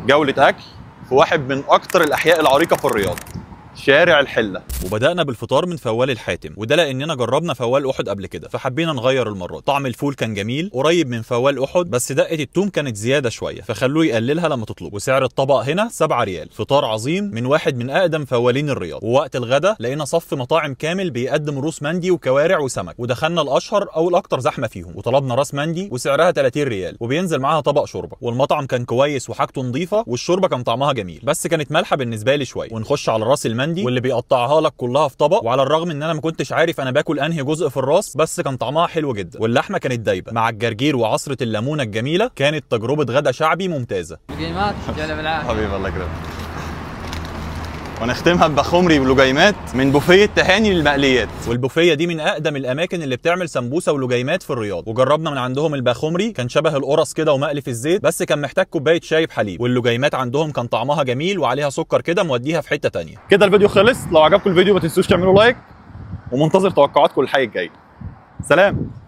جولة أكل في واحد من أكتر الأحياء العريقة في الرياض، شارع الحلة. وبدأنا بالفطار من فوال الحاتم، وده لأننا جربنا فوال أحد قبل كده فحبينا نغير المرة. طعم الفول كان جميل قريب من فوال أحد، بس دقة التوم كانت زيادة شوية فخلوه يقللها لما تطلب. وسعر الطبق هنا 7 ريال. فطار عظيم من واحد من أقدم فوالين الرياض. ووقت الغدا لقينا صف مطاعم كامل بيقدم روس مندي وكوارع وسمك، ودخلنا الأشهر أو الأكتر زحمة فيهم وطلبنا راس مندي وسعرها 30 ريال وبينزل معاها طبق شوربة. والمطعم كان كويس وحاجته نظيفة والشوربة كان طعمها جميل، بس كانت مالحة بالنسبة لي شوية. ونخش على راس المندي واللي بيقطعها لك كلها في طبق، وعلى الرغم ان انا ما كنتش عارف انا باكل انهي جزء في الراس، بس كان طعمها حلو جدا واللحمه كانت دايبه مع الجرجير وعصره الليمونه الجميله. كانت تجربه غدا شعبي ممتازه. لقيمات جلب العافيه حبيبي الله يكرمك. ونختمها ببخمري ولجيمات من بوفيه تهاني للمقليات. والبوفيه دي من اقدم الاماكن اللي بتعمل سمبوسه ولجيمات في الرياض، وجربنا من عندهم البخمري كان شبه القرص كده ومقلي في الزيت، بس كان محتاج كوبايه شاي بحليب. واللجيمات عندهم كان طعمها جميل وعليها سكر كده موديها في حته ثانيه. كده الفيديو خلص. لو عجبكم الفيديو ما تنسوش تعملوا لايك، ومنتظر توقعاتكم للحلقه الجايه. سلام.